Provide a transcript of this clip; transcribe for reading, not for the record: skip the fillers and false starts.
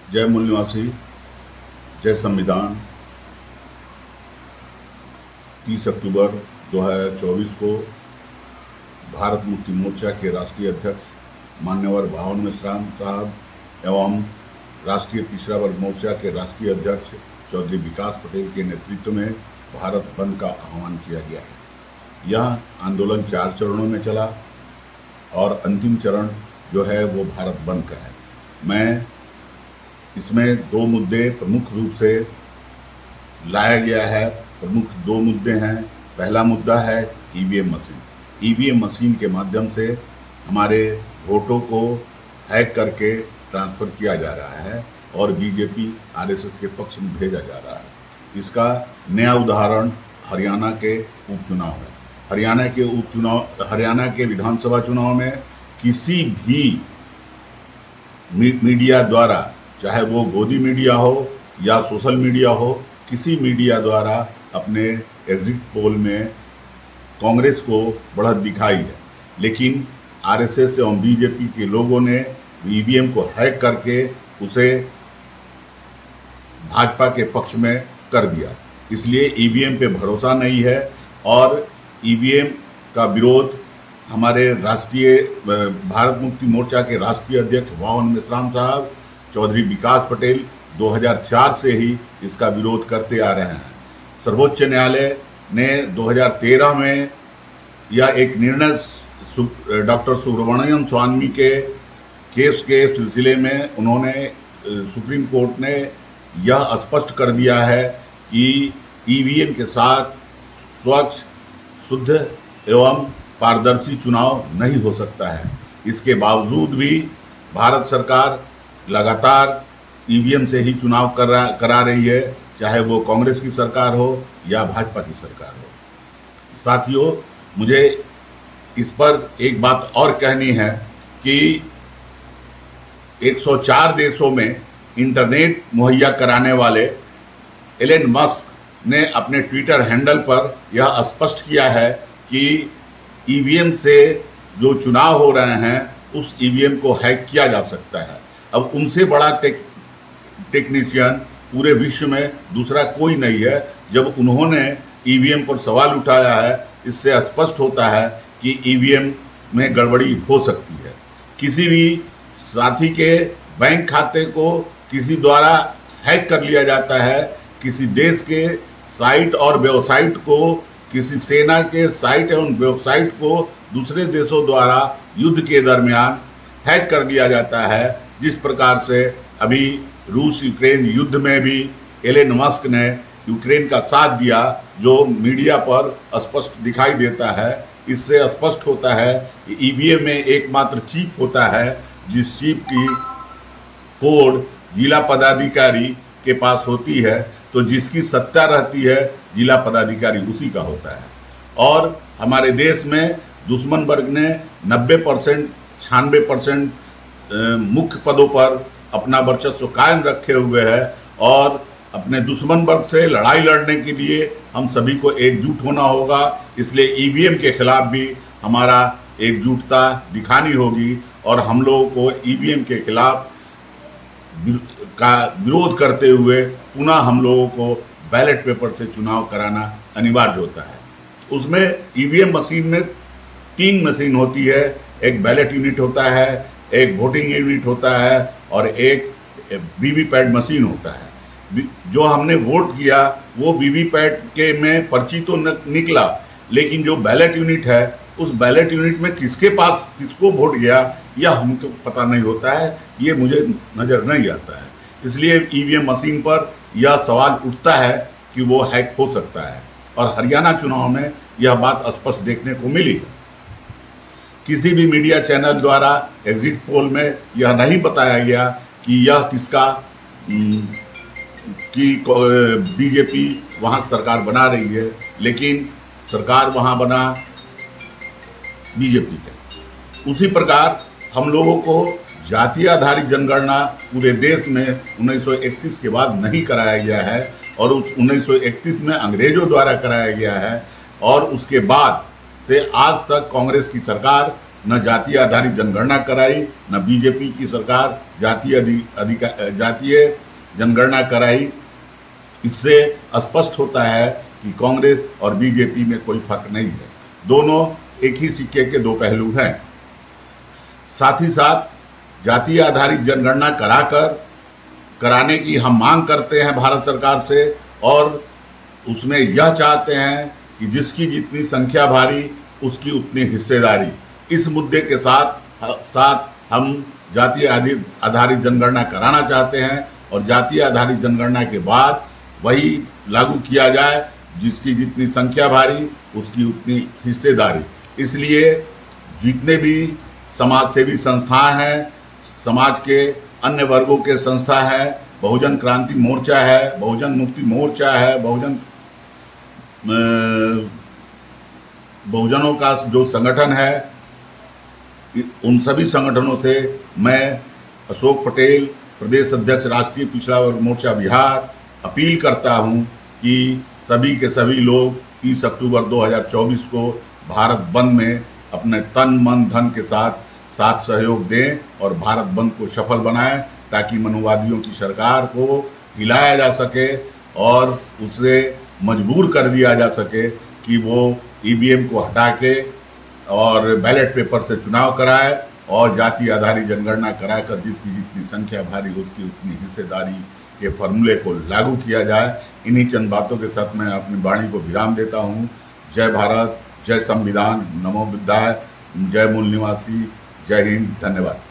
जय मूल निवासी, जय संविधान। 30 अक्टूबर 2024 को भारत मुक्ति मोर्चा के राष्ट्रीय अध्यक्ष मान्यवर भावन मेश्राम साहब एवं राष्ट्रीय पिछड़ा वर्ग मोर्चा के राष्ट्रीय अध्यक्ष चौधरी विकास पटेल के नेतृत्व में भारत बंद का आह्वान किया गया है। यह आंदोलन 4 चरणों में चला और अंतिम चरण जो है वो भारत बंद का है। मैं इसमें 2 मुद्दे प्रमुख रूप से लाया गया है। प्रमुख 2 मुद्दे हैं। पहला मुद्दा है ईवीएम मशीन। ईवीएम मशीन के माध्यम से हमारे वोटों को हैक करके ट्रांसफ़र किया जा रहा है और बीजेपी आरएसएस के पक्ष में भेजा जा रहा है। इसका नया उदाहरण हरियाणा के उपचुनाव है। हरियाणा के विधानसभा चुनाव में किसी भी मीडिया द्वारा, चाहे वो गोदी मीडिया हो या सोशल मीडिया हो, किसी मीडिया द्वारा अपने एग्जिट पोल में कांग्रेस को बढ़त दिखाई है, लेकिन आरएसएस एवं बीजेपी के लोगों ने ईवीएम को हैक करके उसे भाजपा के पक्ष में कर दिया। इसलिए ईवीएम पे भरोसा नहीं है और ईवीएम का विरोध हमारे राष्ट्रीय भारत मुक्ति मोर्चा के राष्ट्रीय अध्यक्ष भावन मेश्राम साहब, चौधरी विकास पटेल 2004 से ही इसका विरोध करते आ रहे हैं। सर्वोच्च न्यायालय ने 2013 में यह एक निर्णय डॉक्टर सुब्रमण्यम स्वामी के केस के सिलसिले में उन्होंने सुप्रीम कोर्ट ने यह स्पष्ट कर दिया है कि ईवीएम के साथ स्वच्छ, शुद्ध एवं पारदर्शी चुनाव नहीं हो सकता है। इसके बावजूद भी भारत सरकार लगातार ईवीएम से ही चुनाव करा रही है, चाहे वो कांग्रेस की सरकार हो या भाजपा की सरकार हो। साथियों, मुझे इस पर एक बात और कहनी है कि 104 देशों में इंटरनेट मुहैया कराने वाले एलन मस्क ने अपने ट्विटर हैंडल पर यह स्पष्ट किया है कि ईवीएम से जो चुनाव हो रहे हैं उस ईवीएम को हैक किया जा सकता है। अब उनसे बड़ा टेक्नीशियन पूरे विश्व में दूसरा कोई नहीं है। जब उन्होंने ईवीएम पर सवाल उठाया है, इससे स्पष्ट होता है कि ईवीएम में गड़बड़ी हो सकती है। किसी भी साथी के बैंक खाते को किसी द्वारा हैक कर लिया जाता है, किसी देश के साइट और वेबसाइट को, किसी सेना के साइट एवं वेबसाइट को दूसरे देशों द्वारा युद्ध के दरमियान हैक कर लिया जाता है। जिस प्रकार से अभी रूस यूक्रेन युद्ध में भी एलन मस्क ने यूक्रेन का साथ दिया, जो मीडिया पर स्पष्ट दिखाई देता है। इससे स्पष्ट होता है कि ईवीएम में एकमात्र चिप होता है, जिस चिप की कोड जिला पदाधिकारी के पास होती है, तो जिसकी सत्ता रहती है जिला पदाधिकारी उसी का होता है। और हमारे देश में दुश्मन वर्ग ने 90% 96% मुख्य पदों पर अपना वर्चस्व कायम रखे हुए है और अपने दुश्मन वर्ग से लड़ाई लड़ने के लिए हम सभी को एकजुट होना होगा। इसलिए ईवीएम के खिलाफ भी हमारा एकजुटता दिखानी होगी और हम लोगों को ईवीएम के खिलाफ का विरोध करते हुए पुनः हम लोगों को बैलेट पेपर से चुनाव कराना अनिवार्य होता है। उसमें ईवीएम मशीन में 3 मशीन होती है। एक बैलेट यूनिट होता है, एक वोटिंग यूनिट होता है और एक वीवीपैट मशीन होता है। जो हमने वोट किया वो वीवीपैट के में पर्ची तो निकला, लेकिन जो बैलेट यूनिट है उस बैलेट यूनिट में किसके पास किसको वोट गया यह हमको पता नहीं होता है, ये मुझे नज़र नहीं आता है। इसलिए ईवीएम मशीन पर यह सवाल उठता है कि वो हैक हो सकता है और हरियाणा चुनाव में यह बात स्पष्ट देखने को मिली। किसी भी मीडिया चैनल द्वारा एग्जिट पोल में यह नहीं बताया गया कि यह किसका कि बीजेपी वहाँ सरकार बना रही है, लेकिन सरकार वहाँ बना बीजेपी का। उसी प्रकार हम लोगों को जातीय आधारित जनगणना पूरे देश में 1931 के बाद नहीं कराया गया है और उस 1931 में अंग्रेजों द्वारा कराया गया है और उसके बाद से आज तक कांग्रेस की सरकार न जातीय आधारित जनगणना कराई, न बीजेपी की सरकार जातीय जनगणना कराई। इससे स्पष्ट होता है कि कांग्रेस और बीजेपी में कोई फर्क नहीं है, दोनों एक ही सिक्के के दो पहलू हैं। साथ ही साथ जातीय आधारित जनगणना कराने की हम मांग करते हैं भारत सरकार से, और उसमें यह चाहते हैं कि जिसकी जितनी संख्या भारी उसकी उतनी हिस्सेदारी। इस मुद्दे के साथ हम जातीय आधारित जनगणना कराना चाहते हैं, और जातीय आधारित जनगणना के बाद वही लागू किया जाए, जिसकी जितनी संख्या भारी उसकी उतनी हिस्सेदारी। इसलिए जितने भी समाज सेवी संस्थाएं हैं, समाज के अन्य वर्गों के संस्था है, बहुजन क्रांति मोर्चा है, बहुजन मुक्ति मोर्चा है, बहुजनों का जो संगठन है, उन सभी संगठनों से मैं अशोक पटेल, प्रदेश अध्यक्ष राष्ट्रीय पिछड़ा वर्ग मोर्चा बिहार, अपील करता हूं कि सभी के सभी लोग 30 अक्टूबर 2024 को भारत बंद में अपने तन मन धन के साथ सहयोग दें और भारत बंद को सफल बनाएं, ताकि मनुवादियों की सरकार को हिलाया जा सके और उसे मजबूर कर दिया जा सके कि वो ईवीएम को हटा के और बैलेट पेपर से चुनाव कराए और जाति आधारित जनगणना कराकर जिसकी जितनी संख्या भारी उसकी उतनी हिस्सेदारी के फॉर्मूले को लागू किया जाए। इन्हीं चंद बातों के साथ मैं अपनी वाणी को विराम देता हूँ। जय भारत, जय संविधान, नमो बुद्धाय, जय मूल निवासी, जय हिंद, धन्यवाद।